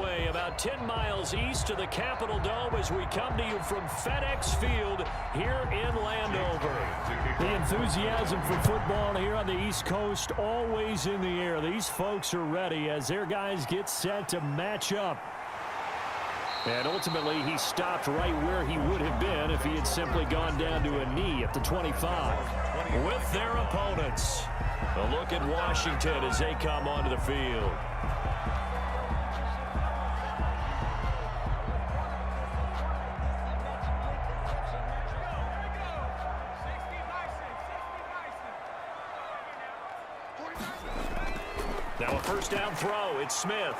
away, about 10 miles east of the Capitol Dome as we come to you from FedEx Field here in Landover. The enthusiasm for football here on the East Coast always in the air. These folks are ready as their guys get set to match up. And ultimately, he stopped right where he would have been if he had simply gone down to a knee at the 25. With their opponents, a look at Washington as they come onto the field. Now a first down throw. It's Smith.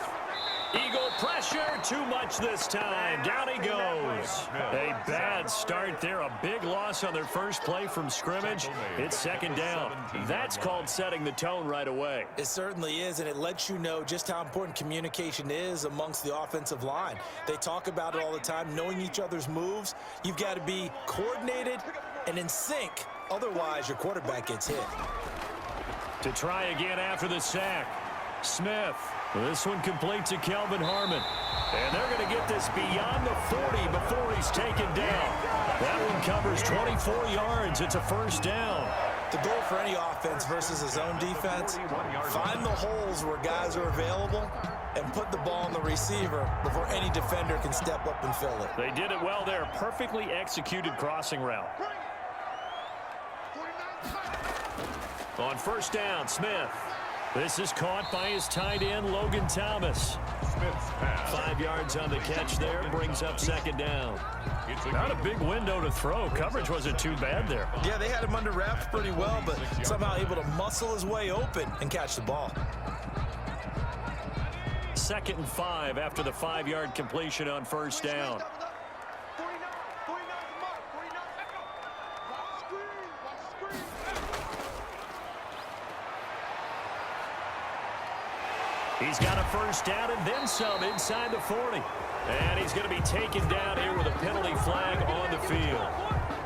Eagle pressure, too much this time. Down he goes. A bad start there. A big loss on their first play from scrimmage. It's second down. That's called setting the tone right away. It certainly is, and it lets you know just how important communication is amongst the offensive line. They talk about it all the time, knowing each other's moves. You've got to be coordinated and in sync. Otherwise, your quarterback gets hit. To try again after the sack. Smith. This one complete to Kelvin Harmon. And they're going to get this beyond the 40 before he's taken down. That one covers 24 yards. It's a first down. The goal for any offense versus his own defense, find the holes where guys are available and put the ball on the receiver before any defender can step up and fill it. They did it well there. Perfectly executed crossing route. On first down, Smith. This is caught by his tight end, Logan Thomas. 5 yards on the catch there, brings up second down. Not a big window to throw. Coverage wasn't too bad there. Yeah, they had him under wraps pretty well, but somehow able to muscle his way open and catch the ball. 2nd and 5 after the 5-yard completion on first down. He's got a first down and then some inside the 40. And he's going to be taken down here with a penalty flag on the field.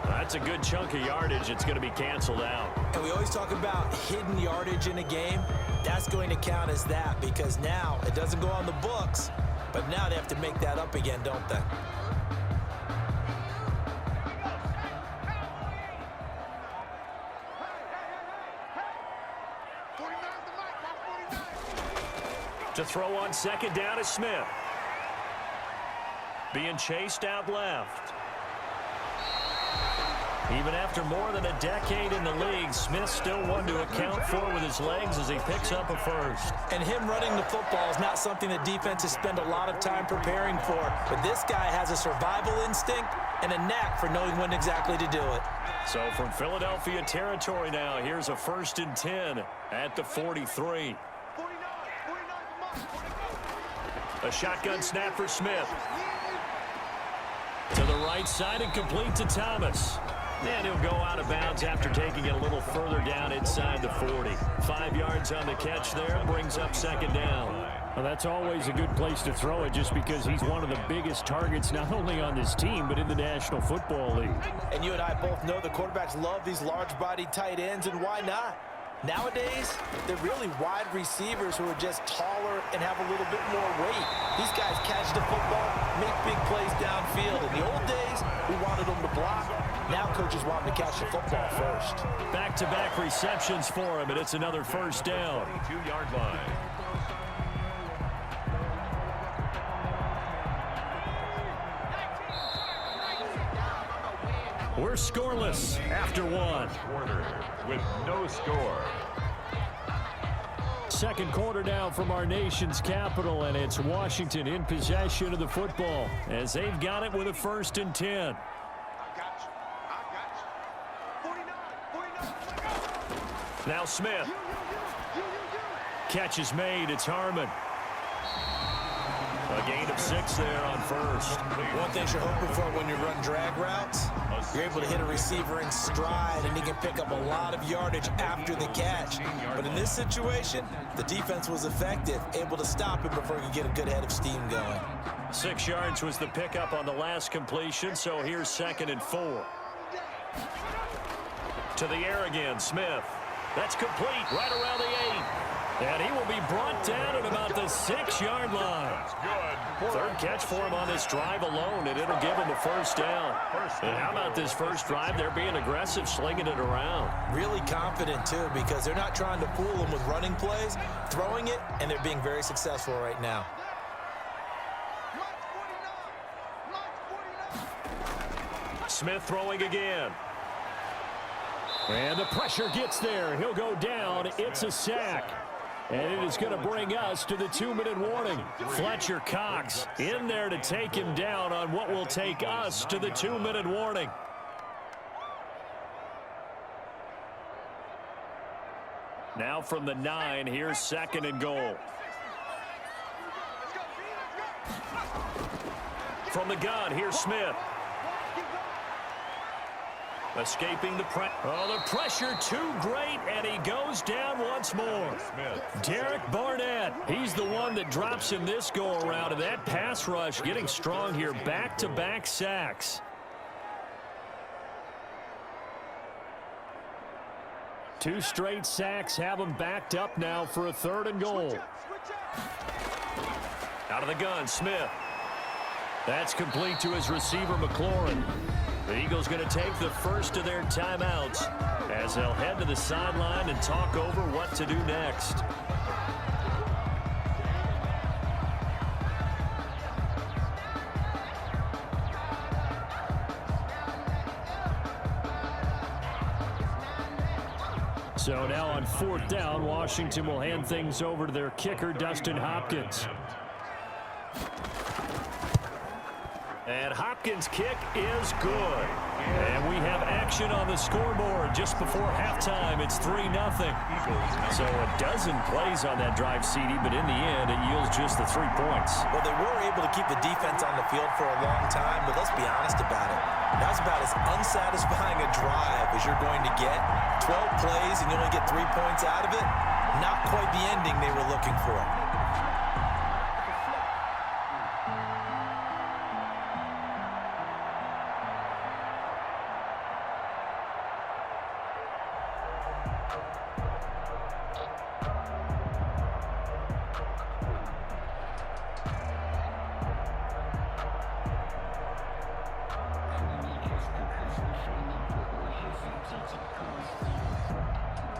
That's a good chunk of yardage. It's going to be canceled out. And we always talk about hidden yardage in a game. That's going to count as that because now it doesn't go on the books, but now they have to make that up again, don't they? To throw on second down is Smith. Being chased out left. Even after more than a decade in the league, Smith still one to account for with his legs as he picks up a first. And him running the football is not something that defenses spend a lot of time preparing for. But this guy has a survival instinct and a knack for knowing when exactly to do it. So from Philadelphia territory now, here's a 1st and 10 at the 43. A shotgun snap for Smith. To the right side and complete to Thomas. And he'll go out of bounds after taking it a little further down inside the 40. 5 yards on the catch there, brings up second down. Well, that's always a good place to throw it just because he's one of the biggest targets not only on this team but in the National Football League. And you and I both know the quarterbacks love these large-bodied tight ends, and why not? Nowadays, they're really wide receivers who are just taller and have a little bit more weight. These guys catch the football, make big plays downfield. In the old days, we wanted them to block. Now coaches want them to catch the football first. Back-to-back receptions for him, and it's another first down. 22-yard line. We're scoreless after one. Quarter with no score. Second quarter now from our nation's capital, and it's Washington in possession of the football as they've got it with a 1st and 10. Now Smith. Catch is made. It's Harmon. A gain of 6 there on first. One thing you're hoping for when you run drag routes, you're able to hit a receiver in stride, and he can pick up a lot of yardage after the catch. But in this situation, the defense was effective, able to stop him before he could get a good head of steam going. 6 yards was the pickup on the last completion, so here's 2nd and 4. To the air again, Smith. That's complete right around the 8. And he will be brought down at about the 6-yard line. Good. Third catch for him on this drive alone, and it'll give him a first down. And how about this first drive? They're being aggressive, slinging it around. Really confident, too, because they're not trying to fool him with running plays, throwing it, and they're being very successful right now. Smith throwing again. And the pressure gets there. He'll go down. It's a sack. And it is going to bring us to the 2-minute warning. Fletcher Cox in there to take him down on what will take us to the 2-minute warning. Now from the 9, here's 2nd and goal. From the gun, here's Smith. Escaping the pressure. Oh, the pressure too great, and he goes down once more. Derek Barnett, he's the one that drops him this go-around, and that pass rush getting strong here. Back-to-back sacks. Two straight sacks have him backed up now for a 3rd and goal. Out of the gun, Smith. That's complete to his receiver, McLaurin. The Eagles going to take the first of their timeouts as they'll head to the sideline and talk over what to do next. So now on 4th down, Washington will hand things over to their kicker, Dustin Hopkins. And Hopkins' kick is good. And we have action on the scoreboard just before halftime. It's 3-0. So a dozen plays on that drive, CD, but in the end, it yields just the 3 points. Well, they were able to keep the defense on the field for a long time, but let's be honest about it. That's about as unsatisfying a drive as you're going to get. 12 plays and you only get 3 points out of it. Not quite the ending they were looking for.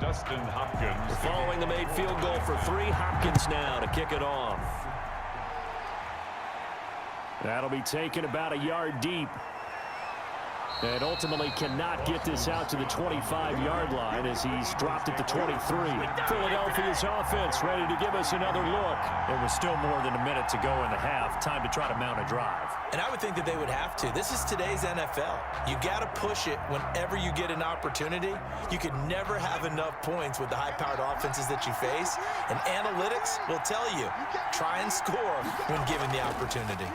Dustin Hopkins. Following the made field goal for 3, Hopkins now to kick it off. That'll be taken about a yard deep. And ultimately cannot get this out to the 25-yard line as he's dropped at the 23. Philadelphia's offense ready to give us another look. There was still more than a minute to go in the half. Time to try to mount a drive. And I would think that they would have to. This is today's NFL. You got to push it whenever you get an opportunity. You can never have enough points with the high-powered offenses that you face. And analytics will tell you, try and score when given the opportunity.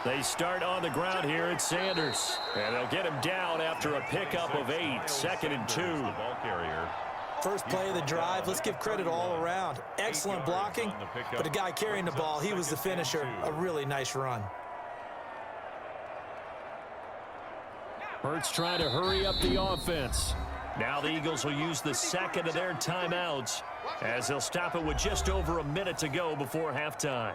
They start on the ground here at Sanders. And they'll get him down after a pickup of 8. 2nd and 2. Ball carrier. First play of the drive, let's give credit all around. Excellent blocking, but the guy carrying the ball, he was the finisher. A really nice run. Hurts trying to hurry up the offense. Now the Eagles will use the 2nd of their timeouts as they'll stop it with just over a minute to go before halftime.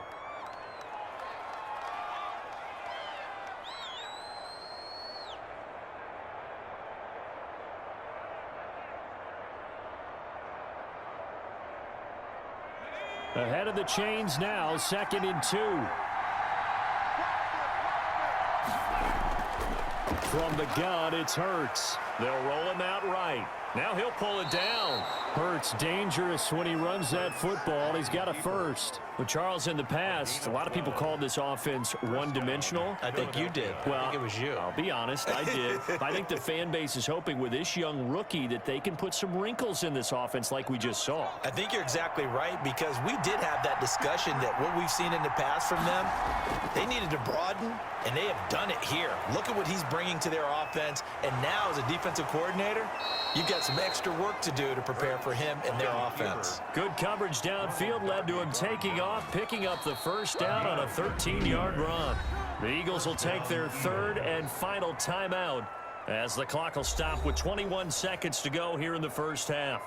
Ahead of the chains now, 2nd and 2. From the gun, it's Hurts. They'll roll him out right. Now he'll pull it down. Hurts dangerous when he runs that football. He's got a first. But Charles, in the past, a lot of people called this offense one-dimensional. I think you did. Well, I think it was you. I'll be honest, I did. I think the fan base is hoping with this young rookie that they can put some wrinkles in this offense like we just saw. I think you're exactly right, because we did have that discussion that what we've seen in the past from them, they needed to broaden, and they have done it here. Look at what he's bringing to their offense, and now as a defensive coordinator, you've got some extra work to do to prepare for him and their offense. Good coverage downfield led to him taking off, picking up the first down on a 13-yard run. The Eagles will take their 3rd and final timeout as the clock will stop with 21 seconds to go here in the first half.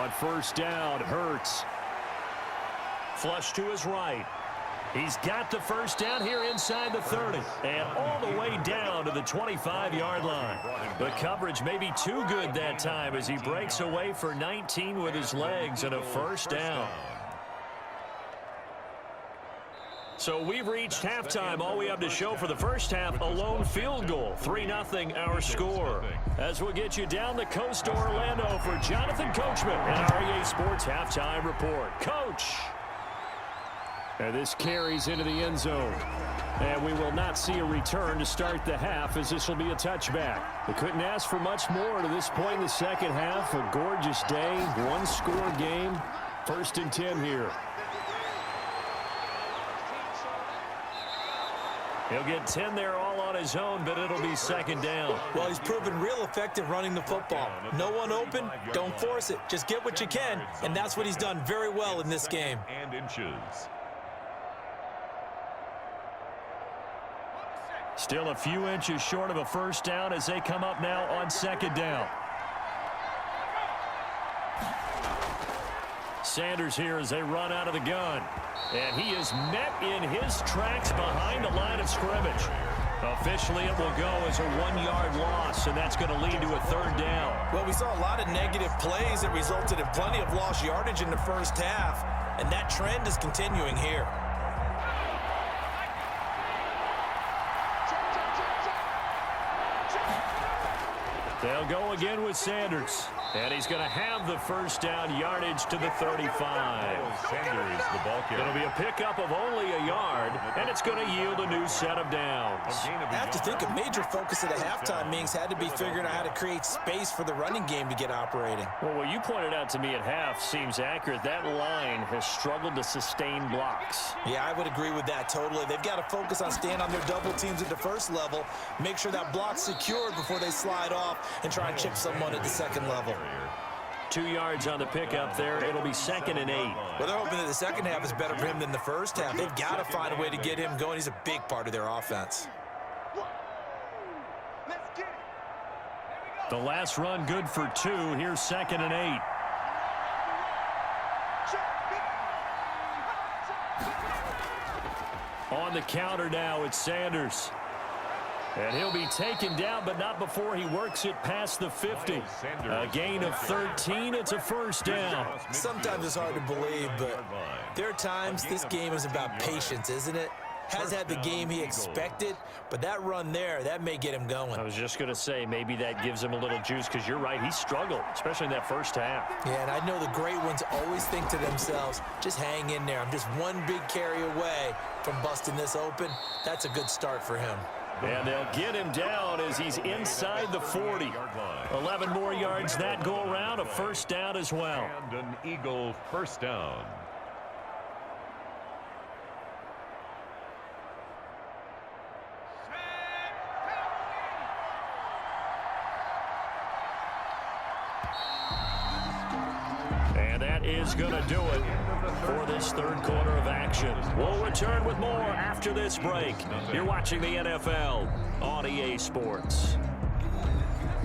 On first down, Hurts. Flush to his right. He's got the first down here inside the 30. And all the way down to the 25-yard line. The coverage may be too good that time as he breaks away for 19 with his legs and a first down. So we've reached halftime. All we have to show for the first half, a lone field goal. 3-0 our score. As we'll get you down the coast to Orlando for Jonathan Coachman and our EA Sports Halftime Report. Coach! And this carries into the end zone. And we will not see a return to start the half as this will be a touchback. We couldn't ask for much more to this point in the second half. A gorgeous day, one-score game. 1st and 10 here. He'll get 10 there all on his own, but it'll be second down. Well, he's proven real effective running the football. No one open, don't force it. Just get what you can, and that's what he's done very well in this game. And inches. Still a few inches short of a first down as they come up now on second down. Sanders here as they run out of the gun. And he is met in his tracks behind the line of scrimmage. Officially, it will go as a 1-yard loss, and that's going to lead to a third down. Well, we saw a lot of negative plays that resulted in plenty of lost yardage in the first half, and that trend is continuing here. They'll go again with Sanders. And he's going to have the first down yardage to the 35. Sanders, the ball carrier. It'll be a pickup of only a yard, and it's going to yield a new set of downs. I have to think a major focus of the halftime meetings had to be figuring out how to create space for the running game to get operating. Well, what you pointed out to me at half seems accurate. That line has struggled to sustain blocks. Yeah, I would agree with that totally. They've got to focus on staying on their double teams at the first level, make sure that block's secured before they slide off and try and chip someone at the second level. 2 yards on the pickup there. It'll be 2nd and 8. Well, they're hoping that the second half is better for him than the first half. They've got to find a way to get him going. He's a big part of their offense. The last run good for 2. Here's 2nd and 8. On the counter now, it's Sanders. And he'll be taken down, but not before he works it past the 50. A gain of 13. It's a first down. Sometimes it's hard to believe, but there are times this game is about patience, isn't it? Has had the game he expected, but that run there, that may get him going. I was just going to say, maybe that gives him a little juice, because you're right, he struggled, especially in that first half. Yeah, and I know the great ones always think to themselves, just hang in there. I'm just one big carry away from busting this open. That's a good start for him. And they'll get him down as he's inside the 40. 11 more yards that go around, a first down as well. And an Eagle first down. And that is going to do it for this third quarter of action. We'll return with more after this break. You're watching the NFL on EA Sports.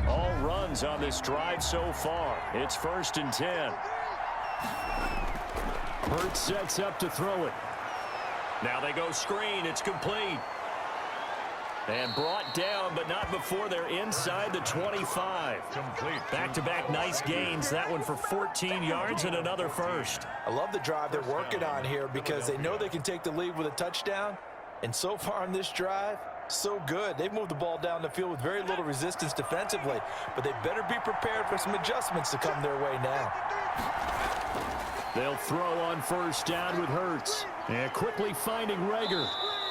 All runs on this drive so far. It's 1st and 10. Hurts sets up to throw it. Now they go screen. It's complete. And brought down, but not before they're inside the 25. Complete. Back-to-back nice gains. That one for 14 yards and another first. I love the drive they're working on here because they know they can take the lead with a touchdown. And so far on this drive, so good. They've moved the ball down the field with very little resistance defensively. But they better be prepared for some adjustments to come their way now. They'll throw on first down with Hurts. And quickly finding Rager.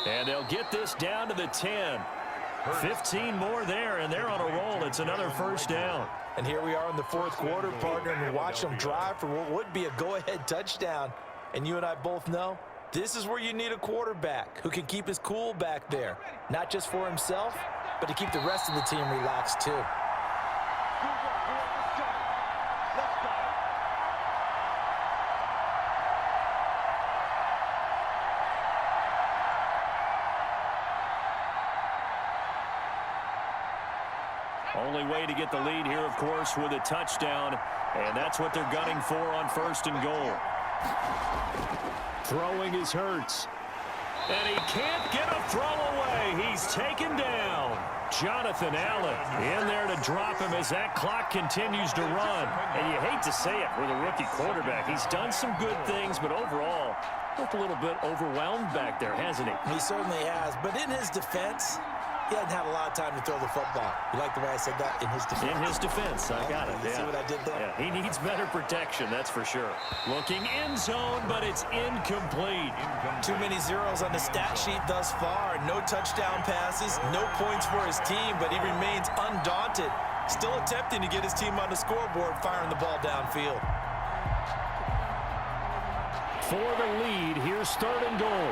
And they'll get this down to the 10. 15 more there, and they're on a roll. It's another first down. And here we are in the fourth quarter, partner, and watch them drive for what would be a go-ahead touchdown. And you and I both know this is where you need a quarterback who can keep his cool back there. Not just for himself, but to keep the rest of the team relaxed too. Only way to get the lead here, of course, with a touchdown. And that's what they're gunning for on 1st and goal. Throwing is Hurts. And he can't get a throw away. He's taken down. Jonathan Allen in there to drop him as that clock continues to run. And you hate to say it with a rookie quarterback. He's done some good things, but overall, looked a little bit overwhelmed back there, hasn't he? He certainly has. But in his defense, he hasn't had a lot of time to throw the football. You like the way I said that? In his defense. In his defense. I got it. You see what I did there? Yeah, he needs better protection, that's for sure. Looking end zone, but it's incomplete. Too many zeros on the stat sheet thus far. No touchdown passes, no points for his team, but he remains undaunted. Still attempting to get his team on the scoreboard, firing the ball downfield. For the lead, here's 3rd and goal.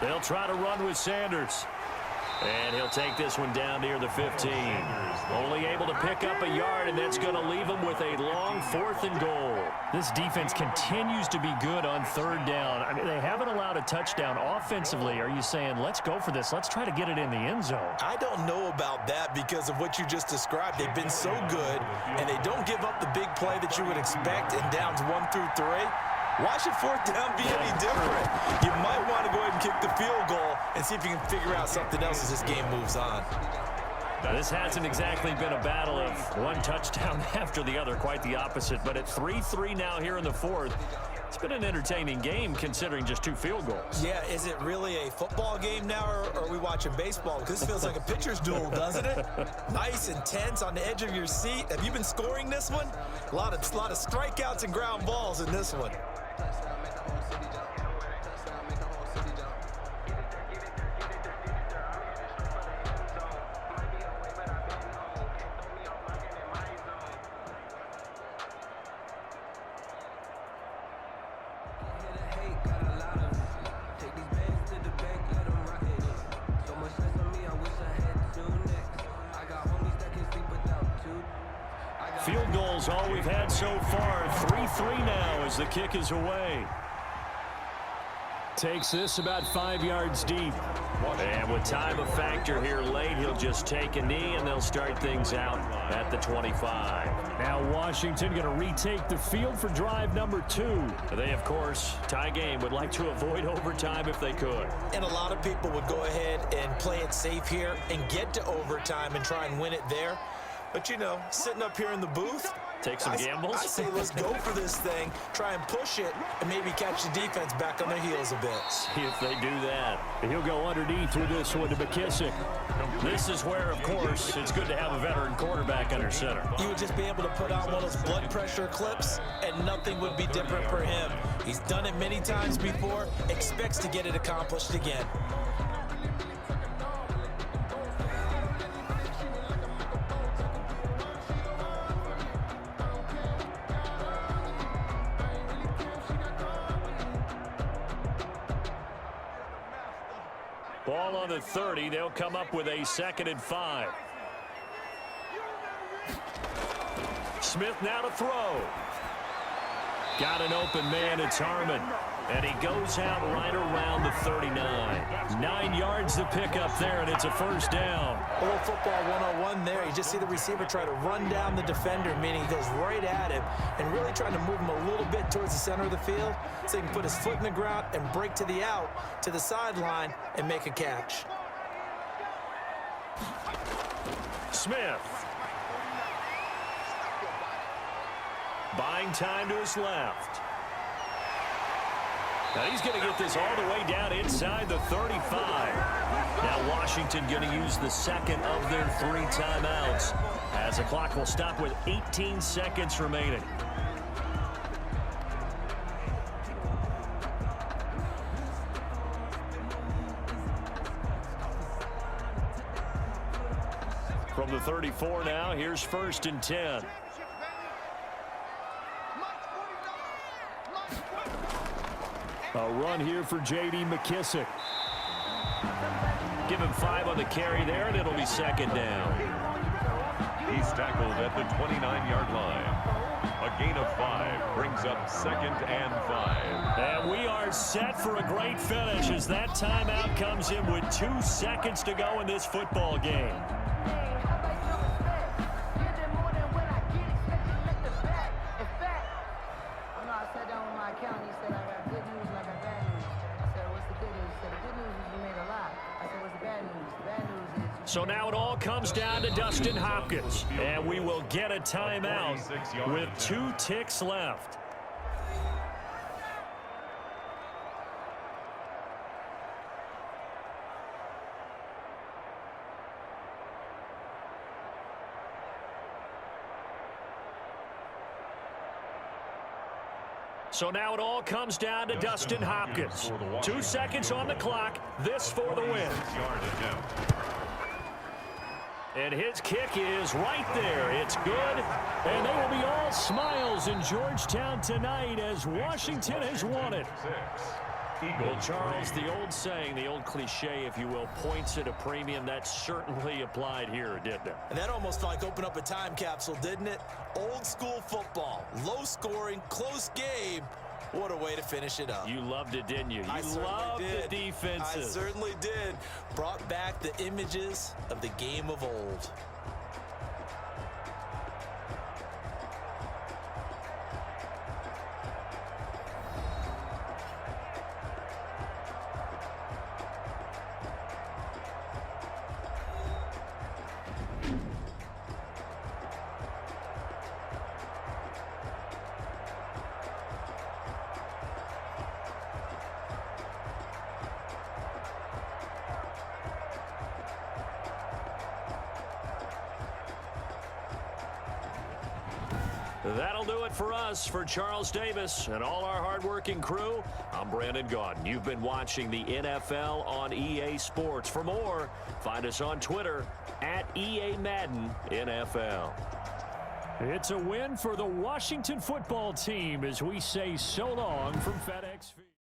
They'll try to run with Sanders. And he'll take this one down near the 15. Only able to pick up a yard, and that's going to leave him with a long 4th and goal. This defense continues to be good on 3rd down. I mean, they haven't allowed a touchdown offensively. Are you saying, let's go for this? Let's try to get it in the end zone. I don't know about that because of what you just described. They've been so good, and they don't give up the big play that you would expect in downs 1 through 3. Why should 4th down be any different? You might want to go ahead and kick the field goal and see if you can figure out something else as this game moves on. This hasn't exactly been a battle of one touchdown after the other, quite the opposite. But at 3-3 now here in the 4th, it's been an entertaining game considering just 2 field goals. Yeah, is it really a football game now, or are we watching baseball? Because this feels like a pitcher's duel, doesn't it? Nice and tense on the edge of your seat. Have you been scoring this one? A lot of strikeouts and ground balls in this one. Field goals all we've had so far. 3-3 now as the kick is away. Takes this about 5 yards deep. And with time a factor here late, he'll just take a knee and they'll start things out at the 25. Now Washington going to retake the field for drive number 2. They, of course, tie game, would like to avoid overtime if they could. And a lot of people would go ahead and play it safe here and get to overtime and try and win it there. But, you know, sitting up here in the booth, take some gambles. I say let's go for this thing, try and push it, and maybe catch the defense back on their heels a bit. See if they do that. He'll go underneath with this one to McKissick. This is where, of course, it's good to have a veteran quarterback under center. You would just be able to put on one of those blood pressure clips, and nothing would be different for him. He's done it many times before, expects to get it accomplished again. Ball on the 30. They'll come up with a 2nd and 5. Smith now to throw. Got an open man. It's Harmon. And he goes out right around the 39. 9 yards to pick up there, and it's a 1st down. A little football 101 there. You just see the receiver try to run down the defender, meaning he goes right at him and really trying to move him a little bit towards the center of the field so he can put his foot in the ground and break to the out, to the sideline, and make a catch. Smith. Buying time to his left. Now he's going to get this all the way down inside the 35. Now Washington going to use the 2nd of their 3 timeouts as the clock will stop with 18 seconds remaining. From the 34 now, here's 1st and 10. A run here for J.D. McKissick. Give him 5 on the carry there, and it'll be 2nd down. He's tackled at the 29-yard line. A gain of 5 brings up 2nd and 5. And we are set for a great finish as that timeout comes in with 2 seconds to go in this football game. So now it all comes down to Dustin Hopkins, and we will get a timeout with 2 ticks left. So now it all comes down to Dustin Hopkins. 2 seconds on the clock. This for the win. And his kick is right there. It's good. And they will be all smiles in Georgetown tonight as Washington has won it. Well, Charles, the old saying, the old cliche, if you will, points at a premium, that certainly applied here, didn't it? And that almost like opened up a time capsule, didn't it? Old school football, low scoring, close game. What a way to finish it up. You loved it, didn't you? You loved the defenses. I certainly did. Brought back the images of the game of old. That'll do it for us. For Charles Davis and all our hardworking crew, I'm Brandon Gaudin. You've been watching the NFL on EA Sports. For more, find us on Twitter at EA Madden NFL. It's a win for the Washington football team as we say so long from FedEx Field.